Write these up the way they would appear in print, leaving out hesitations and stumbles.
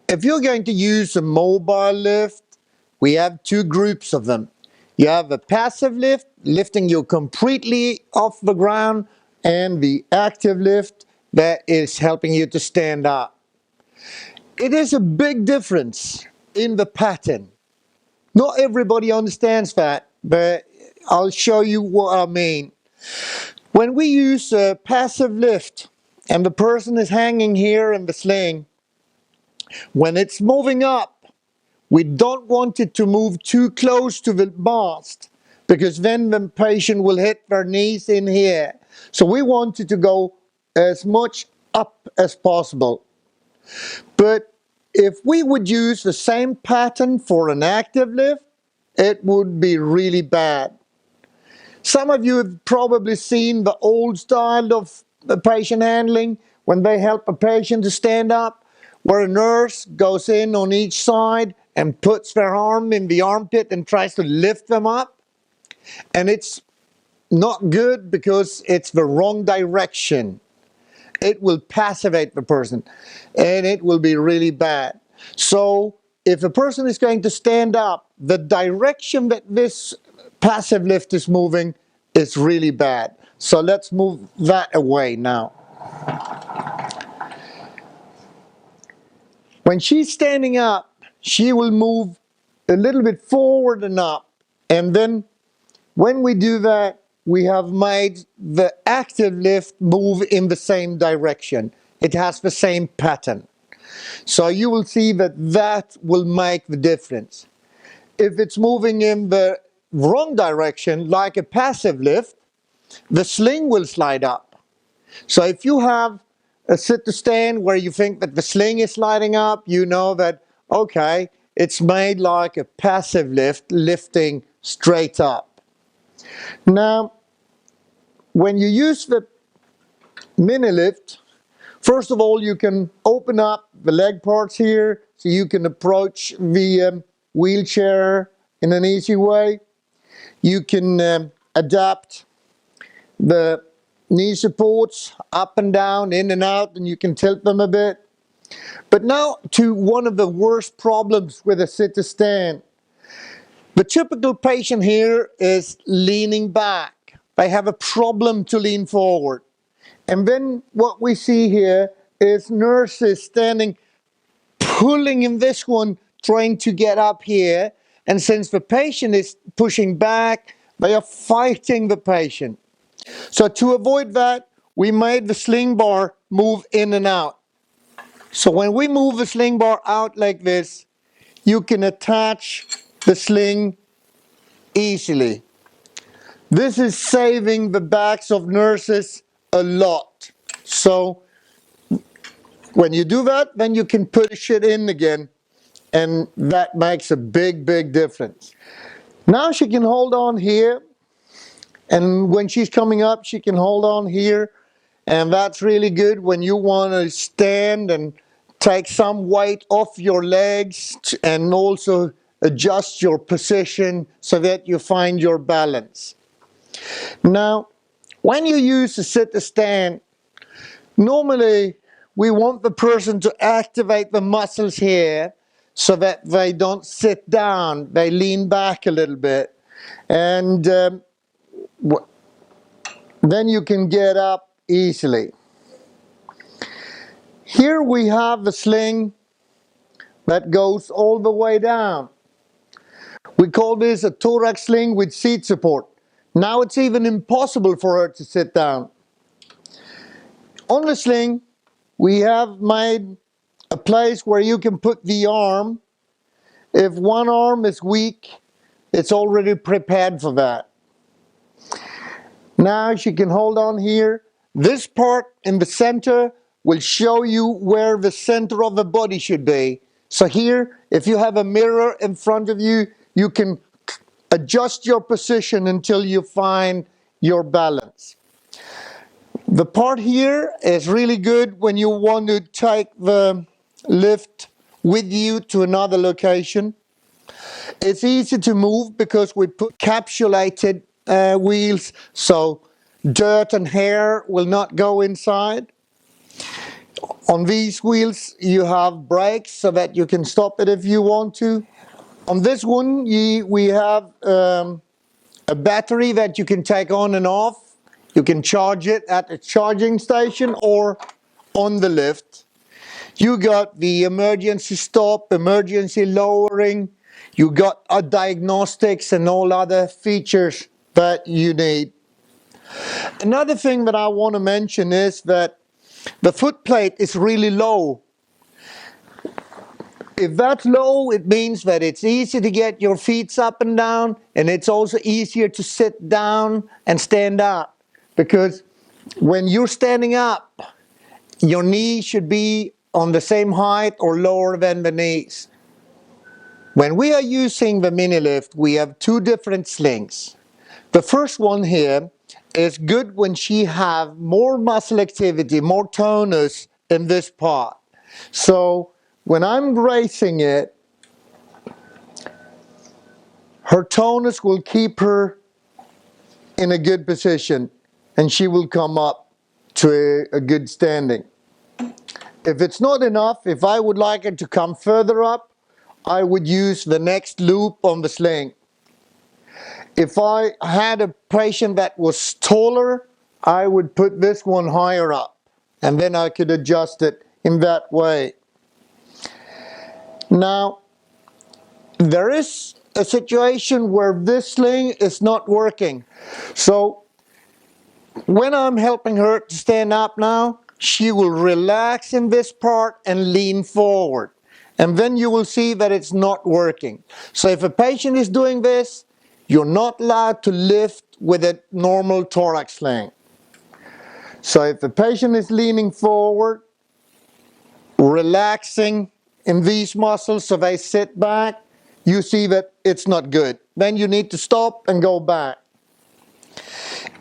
If you're going to use a mobile lift, we have two groups of them. You have a passive lift, lifting you completely off the ground, and the active lift that is helping you to stand up. It is a big difference in the pattern. Not everybody understands that, but I'll show you what I mean. When we use a passive lift and the person is hanging here in the sling, when it's moving up, we don't want it to move too close to the mast because then the patient will hit their knees in here. So we want it to go as much up as possible. But if we would use the same pattern for an active lift, it would be really bad. Some of you have probably seen the old style of the patient handling when they help a patient to stand up, where a nurse goes in on each side and puts their arm in the armpit and tries to lift them up. And it's not good because it's the wrong direction. It will passivate the person and it will be really bad. So if a person is going to stand up, the direction that this passive lift is moving is really bad. So let's move that away now. When she's standing up, she will move a little bit forward and up. And then when we do that, we have made the active lift move in the same direction. It has the same pattern. So you will see that that will make the difference. If it's moving in the wrong direction, like a passive lift, the sling will slide up. So if you have a sit to stand where you think that the sling is sliding up, you know that, okay, it's made like a passive lift, lifting straight up. Now, when you use the MiniLift, first of all, you can open up the leg parts here so you can approach the wheelchair in an easy way. You can adapt the knee supports up and down, in and out, and you can tilt them a bit. But now to one of the worst problems with a sit to stand. The typical patient here is leaning back. They have a problem to lean forward. And then what we see here is nurses standing, pulling in this one, trying to get up here. And since the patient is pushing back, they are fighting the patient. So to avoid that, we made the sling bar move in and out. So when we move the sling bar out like this, you can attach the sling easily. This is saving the backs of nurses a lot. So when you do that, then you can push it in again, and that makes a big, big difference. Now she can hold on here, and when she's coming up, she can hold on here, and that's really good when you want to stand and take some weight off your legs and also adjust your position so that you find your balance. Now, when you use a sit to stand, normally we want the person to activate the muscles here so that they don't sit down, they lean back a little bit. And then you can get up easily. Here we have the sling that goes all the way down. We call this a thorax sling with seat support. Now it's even impossible for her to sit down. On the sling, we have made a place where you can put the arm. If one arm is weak, it's already prepared for that. Now she can hold on here. This part in the center will show you where the center of the body should be. So here, if you have a mirror in front of you, you can adjust your position until you find your balance. The part here is really good when you want to take the lift with you to another location. It's easy to move because we put capsulated wheels, so dirt and hair will not go inside. On these wheels you have brakes so that you can stop it if you want to. On this one we have a battery that you can take on and off. You can charge it at a charging station or on the lift. You got the emergency stop, emergency lowering. You got diagnostics and all other features that you need. Another thing that I want to mention is that the foot plate is really low. If that's low, it means that it's easy to get your feet up and down, and it's also easier to sit down and stand up. Because when you're standing up, your knee should be on the same height or lower than the knees. When we are using the MiniLift, we have two different slings. The first one here is good when she have more muscle activity, more tonus in this part. So when I'm racing it, her tonus will keep her in a good position and she will come up to a good standing. If it's not enough, if I would like it to come further up, I would use the next loop on the sling. If I had a patient that was taller, I would put this one higher up, and then I could adjust it in that way. Now, there is a situation where this sling is not working. So, when I'm helping her to stand up now, she will relax in this part and lean forward. And then you will see that it's not working. So if a patient is doing this, you're not allowed to lift with a normal thorax sling. So if the patient is leaning forward, relaxing in these muscles so they sit back, you see that it's not good. Then you need to stop and go back.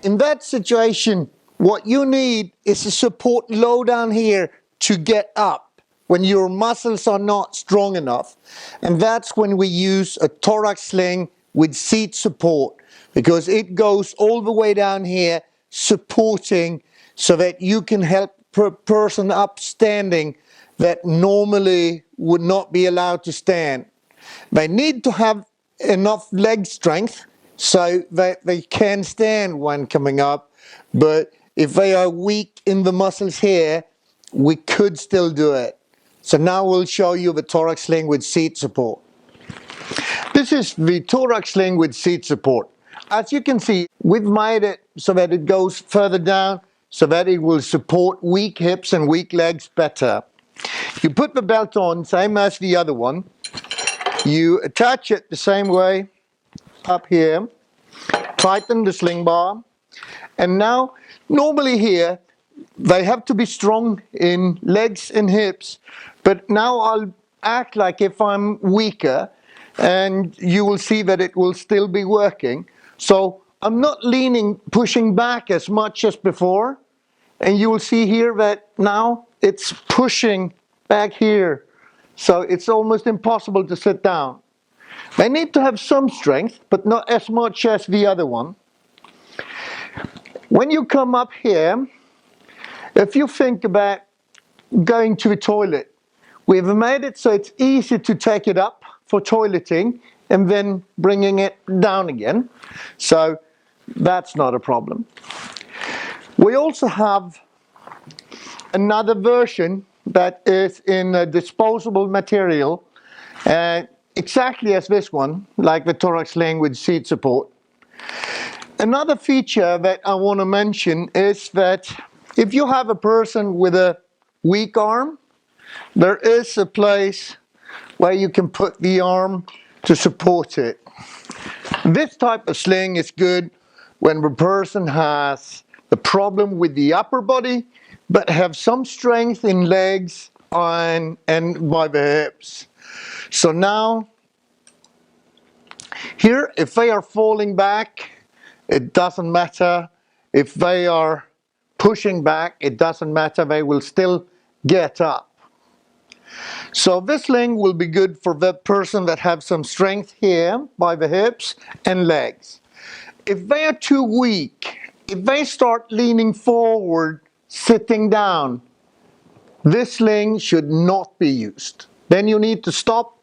In that situation, what you need is a support low down here to get up when your muscles are not strong enough. And that's when we use a thorax sling with seat support, because it goes all the way down here supporting so that you can help a person up standing that normally would not be allowed to stand. They need to have enough leg strength so that they can stand when coming up, but if they are weak in the muscles here, we could still do it. So now we'll show you the thorax sling with seat support. This is the thorax sling with seat support. As you can see, we've made it so that it goes further down so that it will support weak hips and weak legs better. You put the belt on, same as the other one. You attach it the same way up here, tighten the sling bar, and now normally here they have to be strong in legs and hips, but now I'll act like if I'm weaker and you will see that it will still be working. So I'm not leaning, pushing back as much as before, and you will see here that now it's pushing back here, so it's almost impossible to sit down. They need to have some strength, but not as much as the other one. When you come up here, if you think about going to the toilet, we've made it so it's easy to take it up for toileting and then bringing it down again. So that's not a problem. We also have another version that is in a disposable material, exactly as this one, like the thorax sling with seat support. Another feature that I want to mention is that if you have a person with a weak arm, there is a place where you can put the arm to support it. This type of sling is good when the person has a problem with the upper body, but have some strength in legs and by the hips. So now, here, if they are falling back, it doesn't matter. If they are pushing back, it doesn't matter. They will still get up. So this sling will be good for the person that have some strength here by the hips and legs. If they are too weak, if they start leaning forward, sitting down, this sling should not be used. Then you need to stop,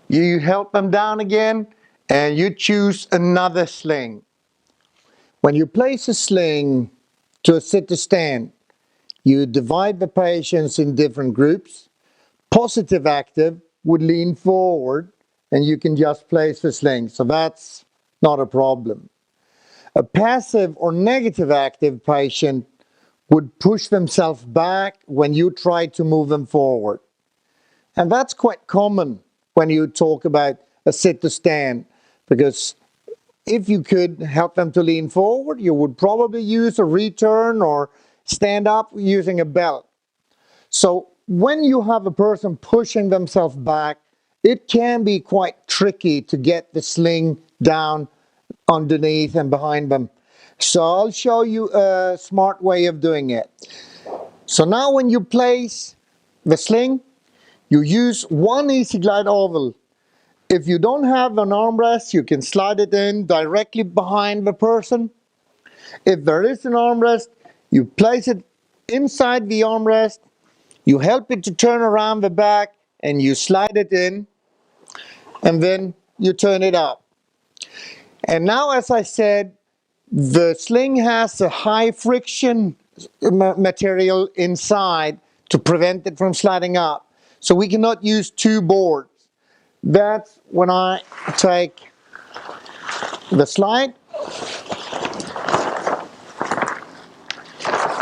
you help them down again, and you choose another sling. When you place a sling to a sit to stand, you divide the patients in different groups. Positive active would lean forward and you can just place the sling, so that's not a problem. A passive or negative active patient would push themselves back when you try to move them forward. And that's quite common when you talk about a sit to stand, because if you could help them to lean forward, you would probably use a return or stand up using a belt. So when you have a person pushing themselves back, it can be quite tricky to get the sling down underneath and behind them. So I'll show you a smart way of doing it. So now when you place the sling, you use one Easy Glide oval. If you don't have an armrest, you can slide it in directly behind the person. If there is an armrest, you place it inside the armrest, you help it to turn around the back, and you slide it in, and then you turn it up. And now, as I said, the sling has a high friction material inside to prevent it from sliding up. So we cannot use two boards. That's when I take the slide,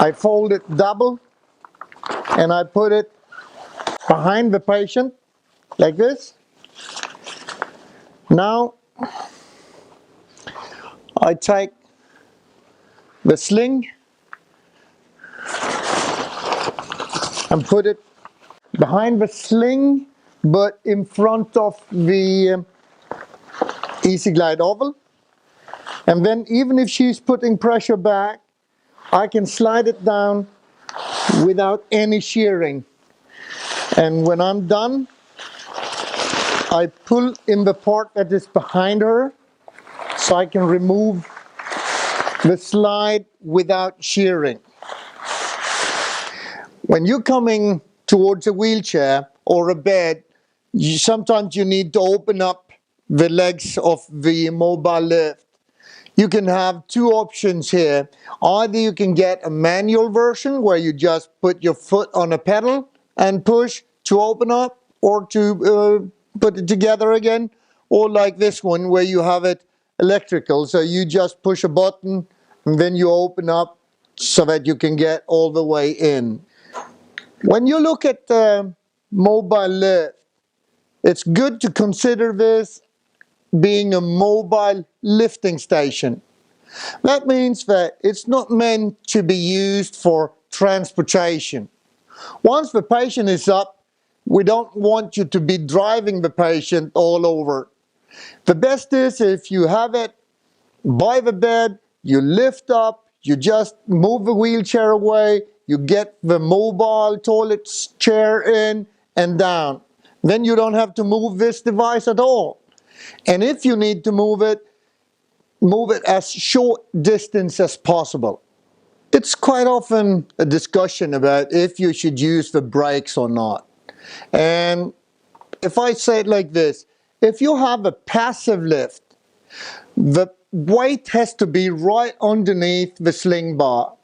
I fold it double, and I put it behind the patient like this. Now I take the sling and put it behind the sling, but in front of the Easy Glide oval. And then even if she's putting pressure back, I can slide it down without any shearing. And when I'm done, I pull in the part that is behind her so I can remove the slide without shearing. When you're coming towards a wheelchair or a bed, sometimes you need to open up the legs of the mobile lift. You can have two options here. Either you can get a manual version where you just put your foot on a pedal and push to open up or to put it together again, or like this one where you have it electrical, so you just push a button and then you open up so that you can get all the way in. When you look at the mobile lift, it's good to consider this being a mobile lifting station. That means that it's not meant to be used for transportation. Once the patient is up, we don't want you to be driving the patient all over. The best is if you have it by the bed, you lift up, you just move the wheelchair away, you get the mobile toilet chair in and down. Then you don't have to move this device at all. And if you need to move it as short distance as possible. It's quite often a discussion about if you should use the brakes or not. And if I say it like this, if you have a passive lift, the weight has to be right underneath the sling bar.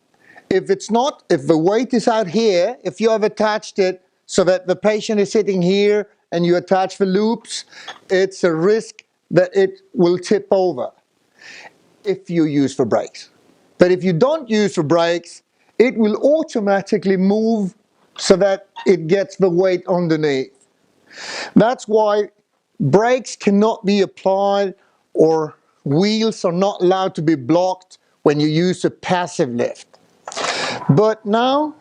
If it's not, if the weight is out here, if you have attached it so that the patient is sitting here and you attach the loops, it's a risk that it will tip over if you use the brakes. But if you don't use the brakes, it will automatically move so that it gets the weight underneath. That's why brakes cannot be applied or wheels are not allowed to be blocked when you use a passive lift. But now,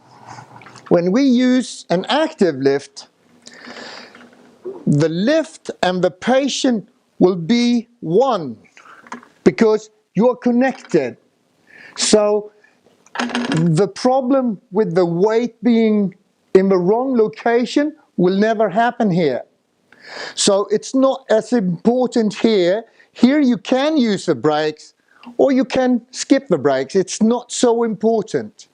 when we use an active lift, the lift and the patient will be one because you are connected. So the problem with the weight being in the wrong location will never happen here. So it's not as important here. Here you can use the brakes or you can skip the brakes. It's not so important.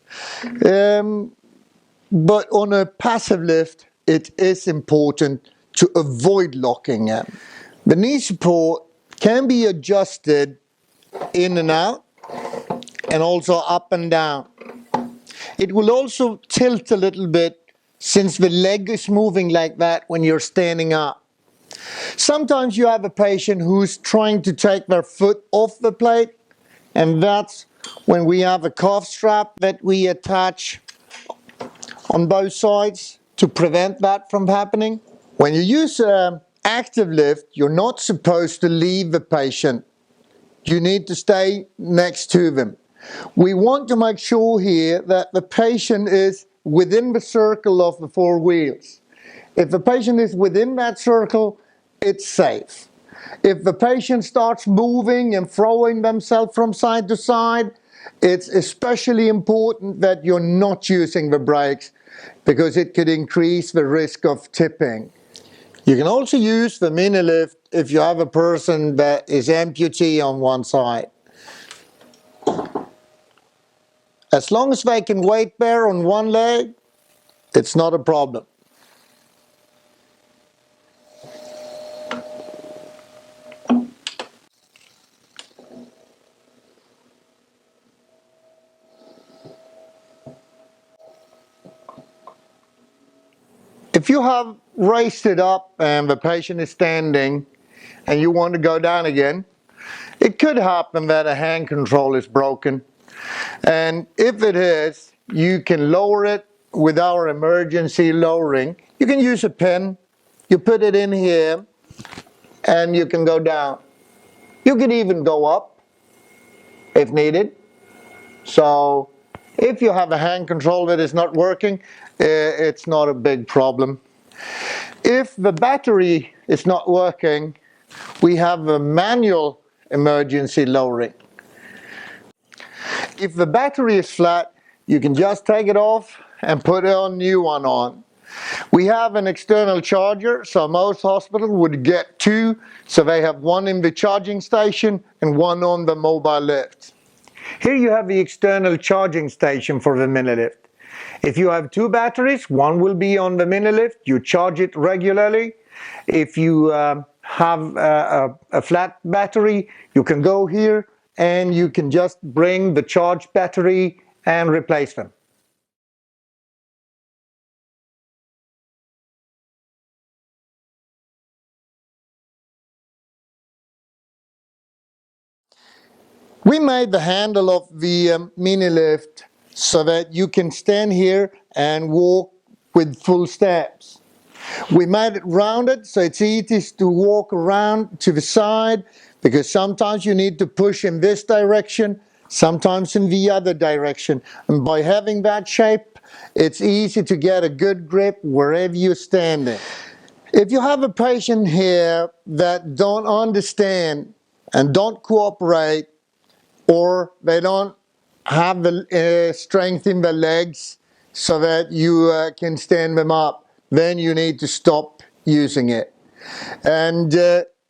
but on a passive lift, it is important to avoid locking in. The knee support can be adjusted in and out, and also up and down. It will also tilt a little bit since the leg is moving like that when you're standing up. Sometimes you have a patient who's trying to take their foot off the plate, and that's when we have a calf strap that we attach on both sides to prevent that from happening. When you use an active lift, you're not supposed to leave the patient. You need to stay next to them. We want to make sure here that the patient is within the circle of the four wheels. If the patient is within that circle, it's safe. If the patient starts moving and throwing themselves from side to side, it's especially important that you're not using the brakes because it could increase the risk of tipping. You can also use the MiniLift if you have a person that is amputee on one side. As long as they can weight bear on one leg, it's not a problem. If you have raised it up and the patient is standing and you want to go down again, it could happen that a hand control is broken. And if it is, you can lower it with our emergency lowering. You can use a pen, you put it in here, and you can go down. You can even go up if needed. So if you have a hand control that is not working, it's not a big problem. If the battery is not working, we have a manual emergency lowering. If the battery is flat, you can just take it off and put a new one on. We have an external charger, so most hospitals would get two, so they have one in the charging station and one on the mobile lift. Here you have the external charging station for the MiniLift. If you have two batteries, one will be on the MiniLift, you charge it regularly. If you have a flat battery, you can go here and you can just bring the charged battery and replace them. We made the handle of the MiniLift so that you can stand here and walk with full steps. We made it rounded so it's easy to walk around to the side, because sometimes you need to push in this direction, sometimes in the other direction. And by having that shape, it's easy to get a good grip wherever you're standing. If you have a patient here that don't understand and don't cooperate, or they don't have the strength in the legs so that you can stand them up, then you need to stop using it. And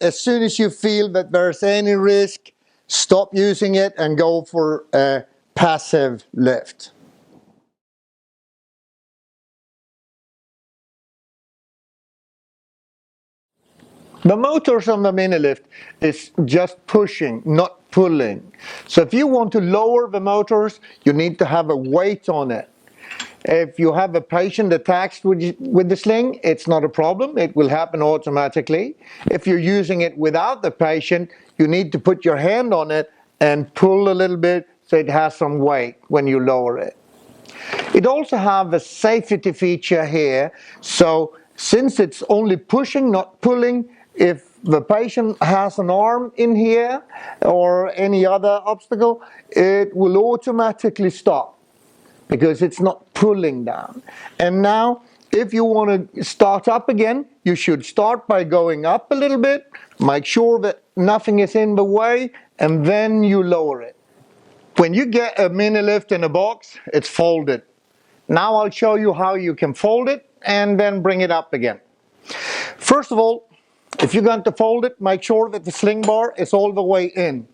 as soon as you feel that there's any risk, stop using it and go for a passive lift. The motors on the MiniLift is just pushing, not pulling. So if you want to lower the motors, you need to have a weight on it. If you have a patient attached with the sling, it's not a problem. It will happen automatically. If you're using it without the patient, you need to put your hand on it and pull a little bit so it has some weight when you lower it. It also has a safety feature here. So since it's only pushing, not pulling, if the patient has an arm in here or any other obstacle, it will automatically stop, because it's not pulling down. And now, if you want to start up again, you should start by going up a little bit, make sure that nothing is in the way, and then you lower it. When you get a MiniLift in a box, it's folded. Now I'll show you how you can fold it and then bring it up again. First of all, if you're going to fold it, make sure that the sling bar is all the way in.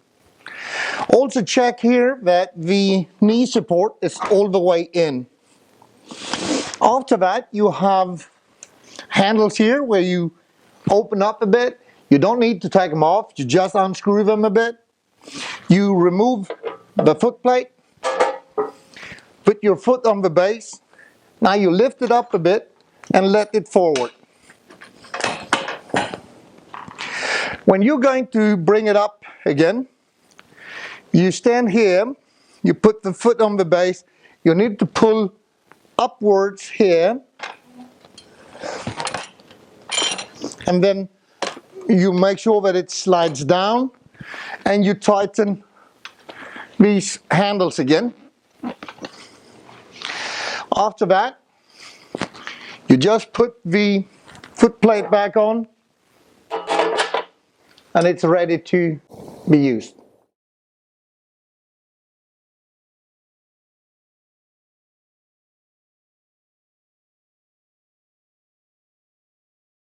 Also check here that the knee support is all the way in. After that, you have handles here where you open up a bit. You don't need to take them off, you just unscrew them a bit. You remove the foot plate, put your foot on the base. Now you lift it up a bit and let it forward. When you're going to bring it up again, you stand here, you put the foot on the base, you need to pull upwards here, and then you make sure that it slides down, and you tighten these handles again. After that, you just put the foot plate back on, and it's ready to be used.